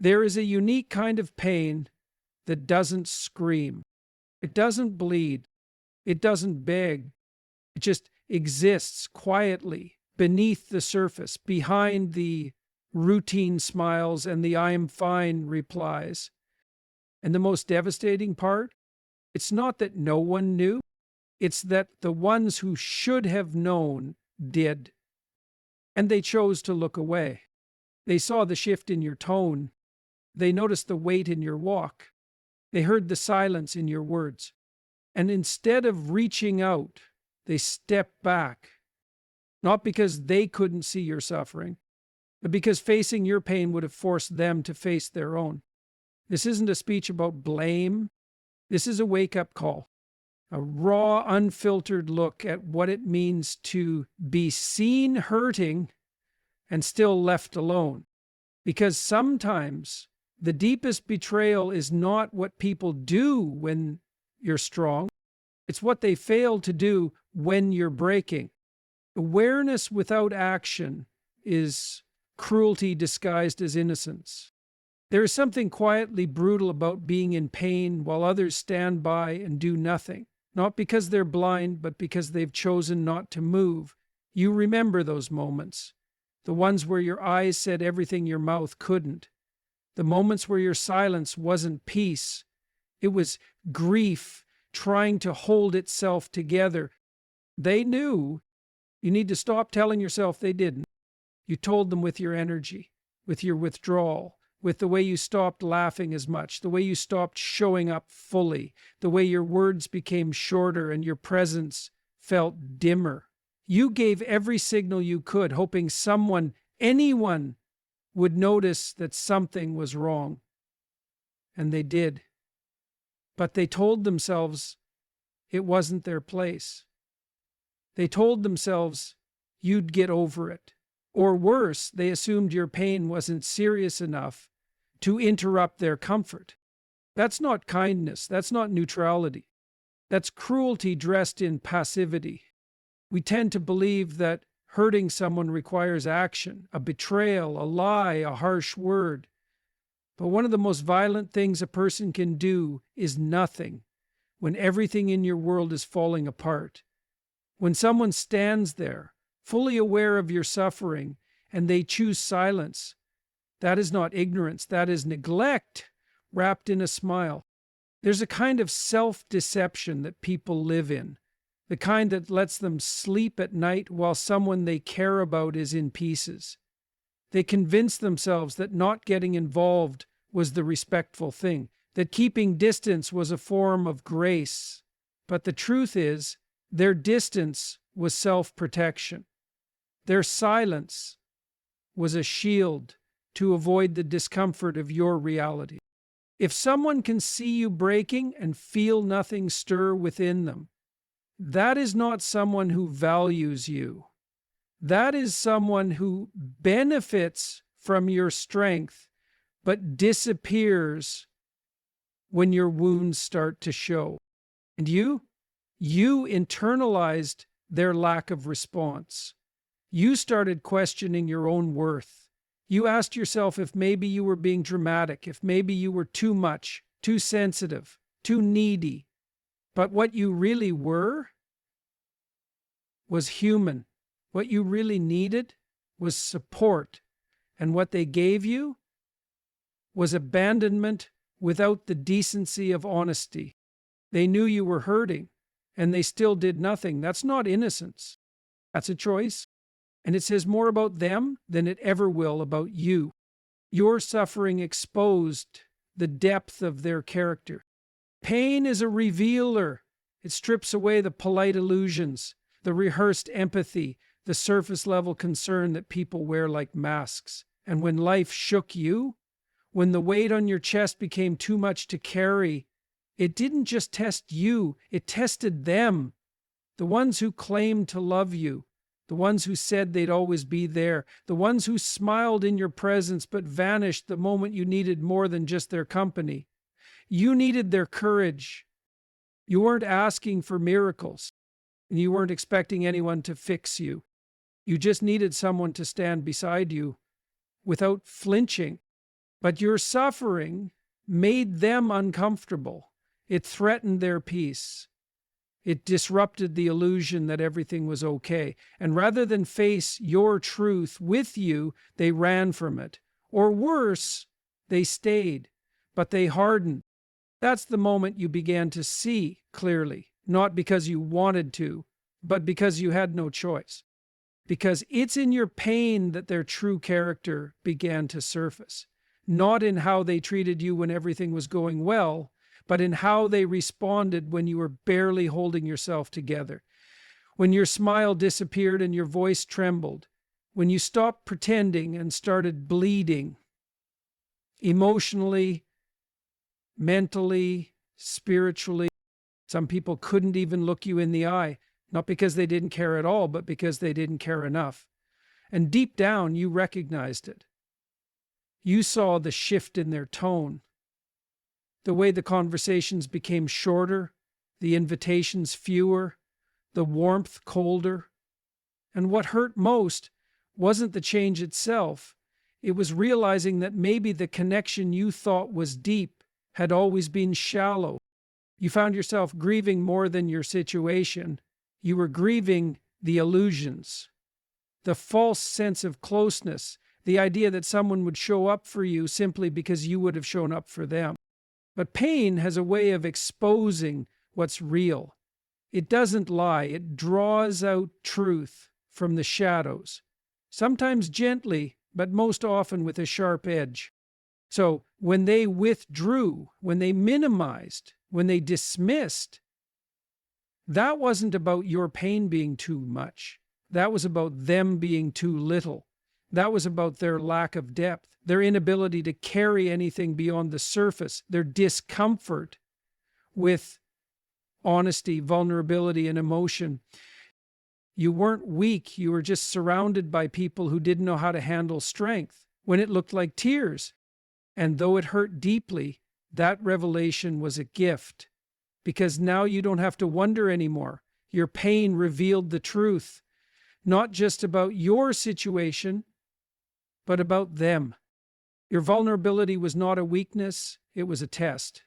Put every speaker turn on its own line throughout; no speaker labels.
There is a unique kind of pain that doesn't scream. It doesn't bleed. It doesn't beg. It just exists quietly beneath the surface, behind the routine smiles and the "I am fine" replies. And the most devastating part? It's not that no one knew. It's that the ones who should have known did. And they chose to look away. They saw the shift in your tone. They noticed the weight in your walk. They heard the silence in your words. And instead of reaching out, they stepped back. Not because they couldn't see your suffering, but because facing your pain would have forced them to face their own. This isn't a speech about blame. This is a wake-up call. A raw, unfiltered look at what it means to be seen hurting and still left alone. Because sometimes the deepest betrayal is not what people do when you're strong. It's what they fail to do when you're breaking. Awareness without action is cruelty disguised as innocence. There is something quietly brutal about being in pain while others stand by and do nothing, not because they're blind, but because they've chosen not to move. You remember those moments, the ones where your eyes said everything your mouth couldn't, the moments where your silence wasn't peace. It was grief trying to hold itself together. They knew. You need to stop telling yourself they didn't. You told them with your energy, with your withdrawal, with the way you stopped laughing as much, the way you stopped showing up fully, the way your words became shorter and your presence felt dimmer. You gave every signal you could, hoping someone, anyone, would notice that something was wrong. And they did. But they told themselves it wasn't their place. They told themselves you'd get over it. Or worse, they assumed your pain wasn't serious enough to interrupt their comfort. That's not kindness. That's not neutrality. That's cruelty dressed in passivity. We tend to believe that hurting someone requires action, a betrayal, a lie, a harsh word. But one of the most violent things a person can do is nothing when everything in your world is falling apart. When someone stands there, fully aware of your suffering, and they choose silence, that is not ignorance, that is neglect wrapped in a smile. There's a kind of self-deception that people live in, the kind that lets them sleep at night while someone they care about is in pieces. They convince themselves that not getting involved was the respectful thing, that keeping distance was a form of grace. But the truth is, their distance was self-protection. Their silence was a shield to avoid the discomfort of your reality. If someone can see you breaking and feel nothing stir within them, that is not someone who values you. That is someone who benefits from your strength, but disappears when your wounds start to show. And you internalized their lack of response. You started questioning your own worth. You asked yourself if maybe you were being dramatic, if maybe you were too much, too sensitive, too needy. But what you really were was human. What you really needed was support. And what they gave you was abandonment without the decency of honesty. They knew you were hurting, and they still did nothing. That's not innocence. That's a choice. And it says more about them than it ever will about you. Your suffering exposed the depth of their character. Pain is a revealer. It strips away the polite illusions, the rehearsed empathy, the surface-level concern that people wear like masks. And when life shook you, when the weight on your chest became too much to carry, it didn't just test you, it tested them. The ones who claimed to love you, the ones who said they'd always be there, the ones who smiled in your presence but vanished the moment you needed more than just their company. You needed their courage. You weren't asking for miracles, and you weren't expecting anyone to fix you. You just needed someone to stand beside you without flinching. But your suffering made them uncomfortable. It threatened their peace. It disrupted the illusion that everything was okay. And rather than face your truth with you, they ran from it. Or worse, they stayed, but they hardened. That's the moment you began to see clearly, not because you wanted to, but because you had no choice. Because it's in your pain that their true character began to surface, not in how they treated you when everything was going well, but in how they responded when you were barely holding yourself together, when your smile disappeared and your voice trembled, when you stopped pretending and started bleeding, emotionally, mentally, spiritually. Some people couldn't even look you in the eye, not because they didn't care at all, but because they didn't care enough. And deep down, you recognized it. You saw the shift in their tone, the way the conversations became shorter, the invitations fewer, the warmth colder. And what hurt most wasn't the change itself. It was realizing that maybe the connection you thought was deep had always been shallow. You found yourself grieving more than your situation. You were grieving the illusions, the false sense of closeness, the idea that someone would show up for you simply because you would have shown up for them. But pain has a way of exposing what's real. It doesn't lie. It draws out truth from the shadows, sometimes gently, but most often with a sharp edge. So when they withdrew, when they minimized, when they dismissed, that wasn't about your pain being too much. That was about them being too little. That was about their lack of depth, their inability to carry anything beyond the surface, their discomfort with honesty, vulnerability, and emotion. You weren't weak. You were just surrounded by people who didn't know how to handle strength when it looked like tears. And though it hurt deeply, that revelation was a gift, because now you don't have to wonder anymore. Your pain revealed the truth, not just about your situation, but about them. Your vulnerability was not a weakness, it was a test.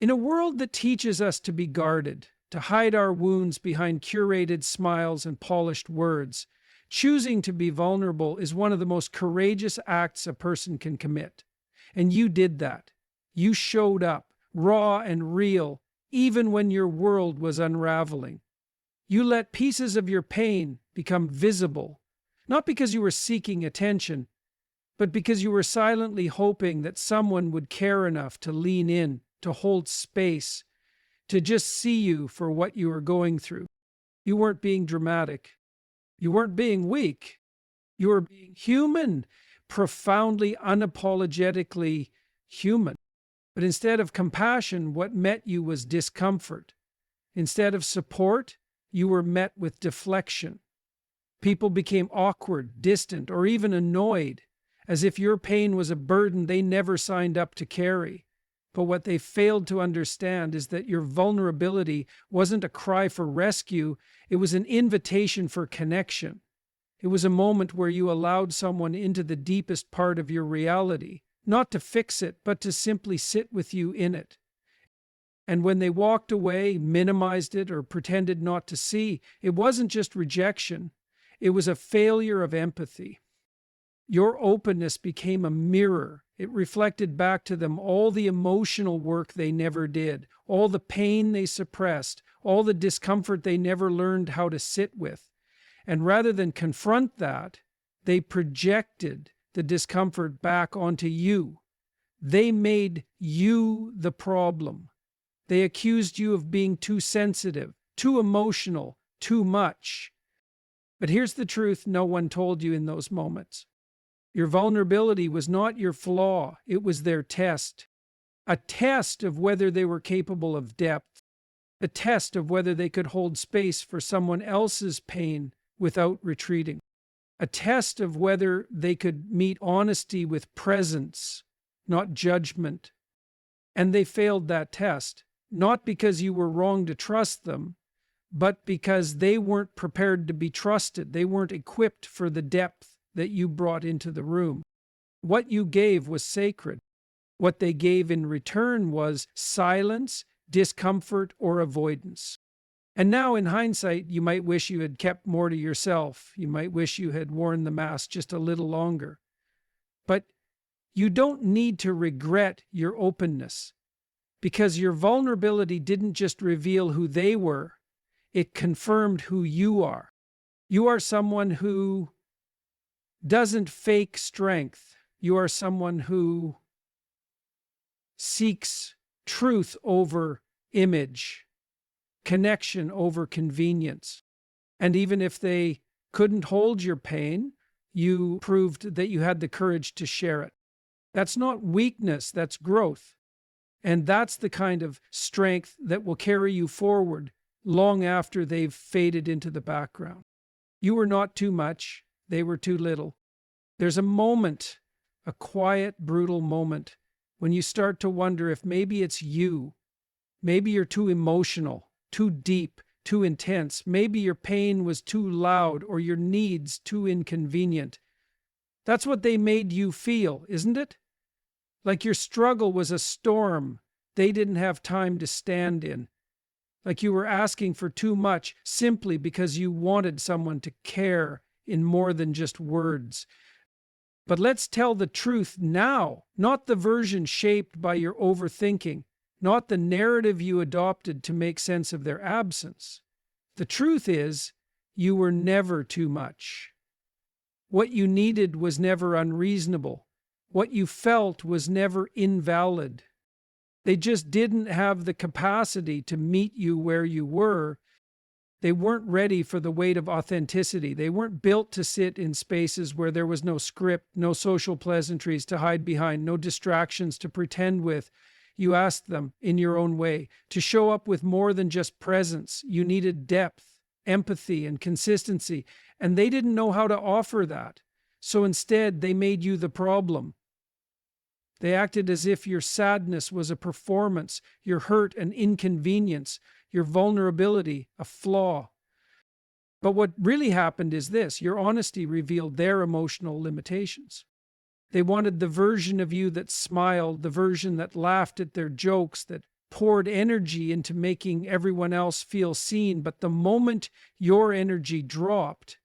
In a world that teaches us to be guarded, to hide our wounds behind curated smiles and polished words, choosing to be vulnerable is one of the most courageous acts a person can commit. And you did that. You showed up, raw and real, even when your world was unraveling. You let pieces of your pain become visible, not because you were seeking attention, but because you were silently hoping that someone would care enough to lean in, to hold space, to just see you for what you were going through. You weren't being dramatic. You weren't being weak. You were being human, profoundly, unapologetically human. But instead of compassion, what met you was discomfort. Instead of support, you were met with deflection. People became awkward, distant, or even annoyed, as if your pain was a burden they never signed up to carry. But what they failed to understand is that your vulnerability wasn't a cry for rescue, it was an invitation for connection. It was a moment where you allowed someone into the deepest part of your reality, not to fix it, but to simply sit with you in it. And when they walked away, minimized it, or pretended not to see, it wasn't just rejection, it was a failure of empathy. Your openness became a mirror. It reflected back to them all the emotional work they never did, all the pain they suppressed, all the discomfort they never learned how to sit with. And rather than confront that, they projected the discomfort back onto you. They made you the problem. They accused you of being too sensitive, too emotional, too much. But here's the truth no one told you in those moments. Your vulnerability was not your flaw, it was their test. A test of whether they were capable of depth. A test of whether they could hold space for someone else's pain without retreating. A test of whether they could meet honesty with presence, not judgment. And they failed that test, not because you were wrong to trust them, but because they weren't prepared to be trusted. They weren't equipped for the depth that you brought into the room. What you gave was sacred. What they gave in return was silence, discomfort, or avoidance. And now, in hindsight, you might wish you had kept more to yourself. You might wish you had worn the mask just a little longer. But you don't need to regret your openness, because your vulnerability didn't just reveal who they were, it confirmed who you are. You are someone who doesn't fake strength. You are someone who seeks truth over image, connection over convenience. And even if they couldn't hold your pain, you proved that you had the courage to share it. That's not weakness, that's growth. And that's the kind of strength that will carry you forward long after they've faded into the background. You were not too much, they were too little. There's a moment, a quiet, brutal moment, when you start to wonder if maybe it's you. Maybe you're too emotional, too deep, too intense. Maybe your pain was too loud or your needs too inconvenient. That's what they made you feel, isn't it? Like your struggle was a storm they didn't have time to stand in. Like you were asking for too much simply because you wanted someone to care in more than just words. But let's tell the truth now, not the version shaped by your overthinking, not the narrative you adopted to make sense of their absence. The truth is, you were never too much. What you needed was never unreasonable. What you felt was never invalid. They just didn't have the capacity to meet you where you were. They weren't ready for the weight of authenticity. They weren't built to sit in spaces where there was no script, no social pleasantries to hide behind, no distractions to pretend with. You asked them in your own way to show up with more than just presence. You needed depth, empathy, and consistency, and they didn't know how to offer that. So instead, they made you the problem. They acted as if your sadness was a performance, your hurt an inconvenience, your vulnerability a flaw. But what really happened is this: your honesty revealed their emotional limitations. They wanted the version of you that smiled, the version that laughed at their jokes, that poured energy into making everyone else feel seen. But the moment your energy dropped,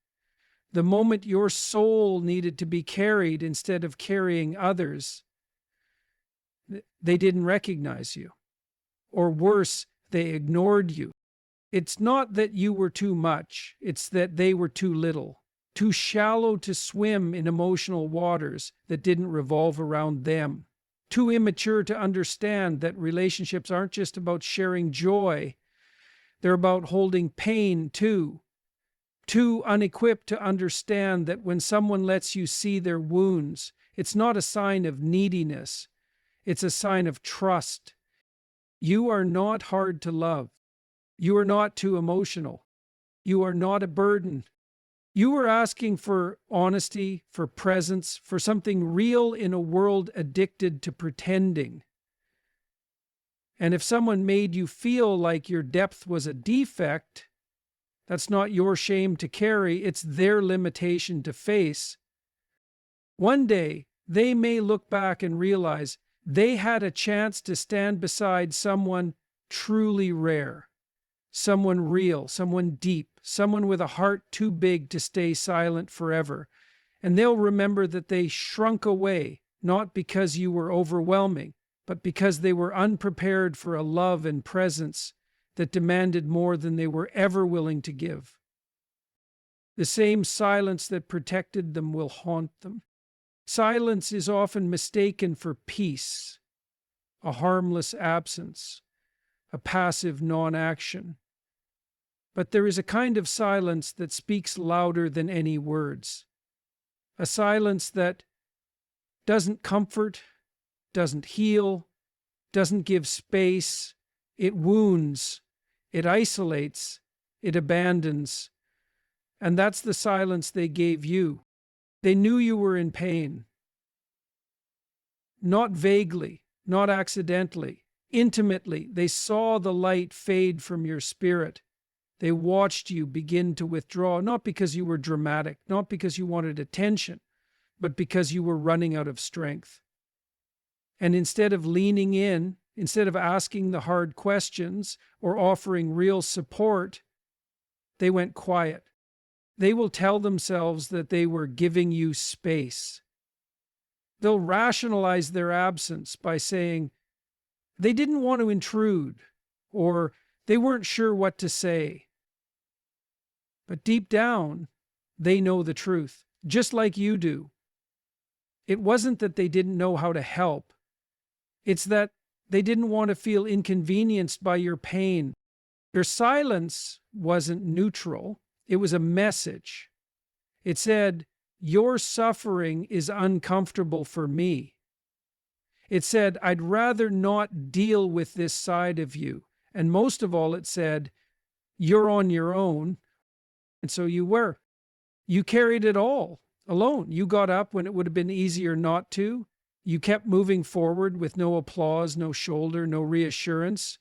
the moment your soul needed to be carried instead of carrying others, they didn't recognize you. Or worse, they ignored you. It's not that you were too much, it's that they were too little, too shallow to swim in emotional waters that didn't revolve around them, too immature to understand that relationships aren't just about sharing joy, they're about holding pain too, too unequipped to understand that when someone lets you see their wounds, it's not a sign of neediness, it's a sign of trust. You are not hard to love. You are not too emotional. You are not a burden. You were asking for honesty, for presence, for something real in a world addicted to pretending. And if someone made you feel like your depth was a defect, that's not your shame to carry, it's their limitation to face. One day, they may look back and realize they had a chance to stand beside someone truly rare, someone real, someone deep, someone with a heart too big to stay silent forever. And they'll remember that they shrunk away, not because you were overwhelming, but because they were unprepared for a love and presence that demanded more than they were ever willing to give. The same silence that protected them will haunt them. Silence is often mistaken for peace, a harmless absence, a passive non-action. But there is a kind of silence that speaks louder than any words. A silence that doesn't comfort, doesn't heal, doesn't give space. It wounds, it isolates, it abandons. And that's the silence they gave you. They knew you were in pain. Not vaguely, not accidentally, intimately. They saw the light fade from your spirit. They watched you begin to withdraw, not because you were dramatic, not because you wanted attention, but because you were running out of strength. And instead of leaning in, instead of asking the hard questions or offering real support, they went quiet. They will tell themselves that they were giving you space. They'll rationalize their absence by saying they didn't want to intrude or they weren't sure what to say. But deep down, they know the truth, just like you do. It wasn't that they didn't know how to help. It's that they didn't want to feel inconvenienced by your pain. Their silence wasn't neutral. It was a message. It said, your suffering is uncomfortable for me. It said, I'd rather not deal with this side of you. And most of all, it said, you're on your own. And so you were. You carried it all alone. You got up when it would have been easier not to. You kept moving forward with no applause, no shoulder, no reassurance.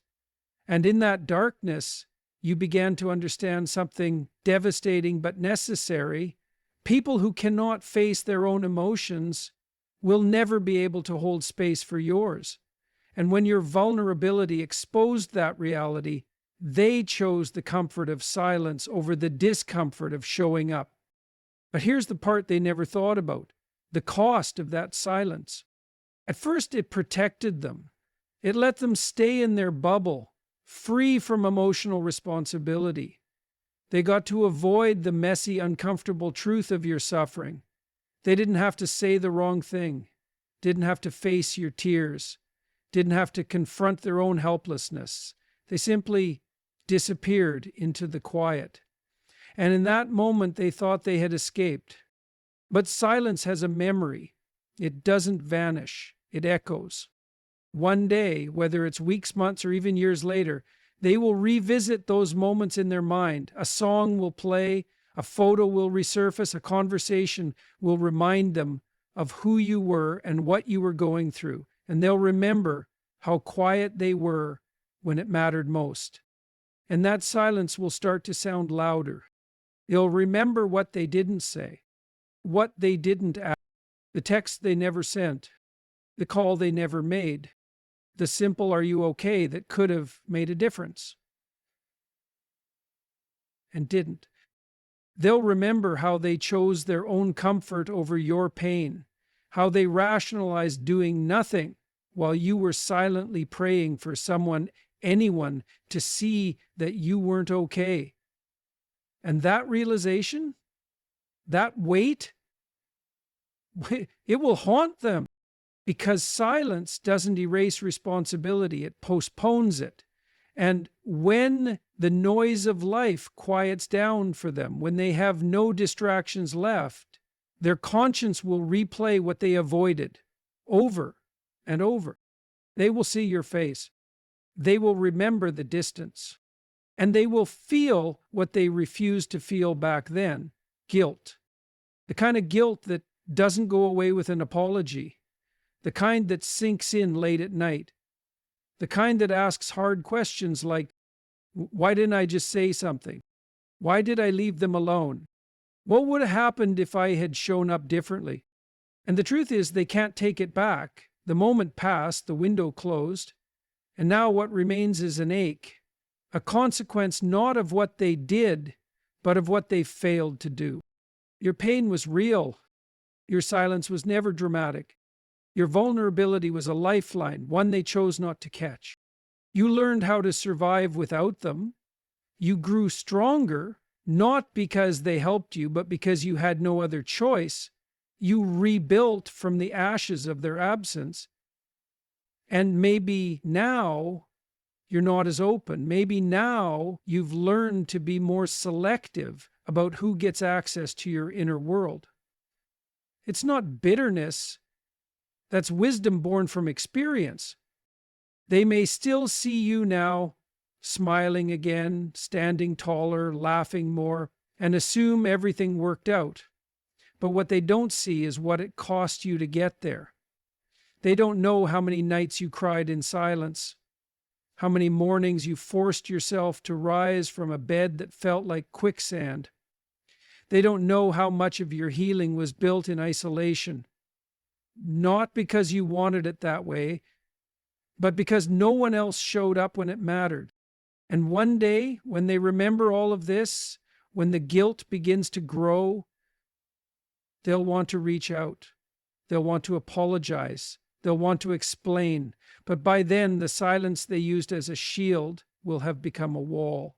And in that darkness, you began to understand something devastating but necessary. People who cannot face their own emotions will never be able to hold space for yours. And when your vulnerability exposed that reality, they chose the comfort of silence over the discomfort of showing up. But here's the part they never thought about: the cost of that silence. At first, it protected them. It let them stay in their bubble, free from emotional responsibility. They got to avoid the messy, uncomfortable truth of your suffering. They didn't have to say the wrong thing, didn't have to face your tears, didn't have to confront their own helplessness. They simply disappeared into the quiet. And in that moment, they thought they had escaped. But silence has a memory. It doesn't vanish. It echoes. One day, whether it's weeks, months, or even years later, they will revisit those moments in their mind. A song will play, a photo will resurface, a conversation will remind them of who you were and what you were going through. And they'll remember how quiet they were when it mattered most. And that silence will start to sound louder. They'll remember what they didn't say, what they didn't ask, the text they never sent, the call they never made, the simple "are you okay" that could have made a difference and didn't. They'll remember how they chose their own comfort over your pain, how they rationalized doing nothing while you were silently praying for someone, anyone, to see that you weren't okay. And that realization, that weight, it will haunt them, because silence doesn't erase responsibility, it postpones it. And when the noise of life quiets down for them, when they have no distractions left, their conscience will replay what they avoided over and over. They will see your face. They will remember the distance. And they will feel what they refused to feel back then: guilt. The kind of guilt that doesn't go away with an apology. The kind that sinks in late at night. The kind that asks hard questions like, why didn't I just say something? Why did I leave them alone? What would have happened if I had shown up differently? And the truth is, they can't take it back. The moment passed, the window closed, and now what remains is an ache, a consequence not of what they did, but of what they failed to do. Your pain was real. Your silence was never dramatic. Your vulnerability was a lifeline, one they chose not to catch. You learned how to survive without them. You grew stronger, not because they helped you, but because you had no other choice. You rebuilt from the ashes of their absence. And maybe now you're not as open. Maybe now you've learned to be more selective about who gets access to your inner world. It's not bitterness. That's wisdom born from experience. They may still see you now, smiling again, standing taller, laughing more, and assume everything worked out. But what they don't see is what it cost you to get there. They don't know how many nights you cried in silence, how many mornings you forced yourself to rise from a bed that felt like quicksand. They don't know how much of your healing was built in isolation, not because you wanted it that way, but because no one else showed up when it mattered. And one day, when they remember all of this, when the guilt begins to grow, they'll want to reach out. They'll want to apologize. They'll want to explain. But by then, the silence they used as a shield will have become a wall.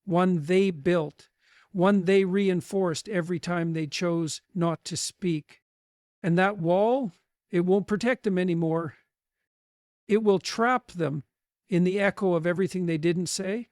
One they built, one they reinforced every time they chose not to speak. And that wall, it won't protect them anymore. It will trap them in the echo of everything they didn't say.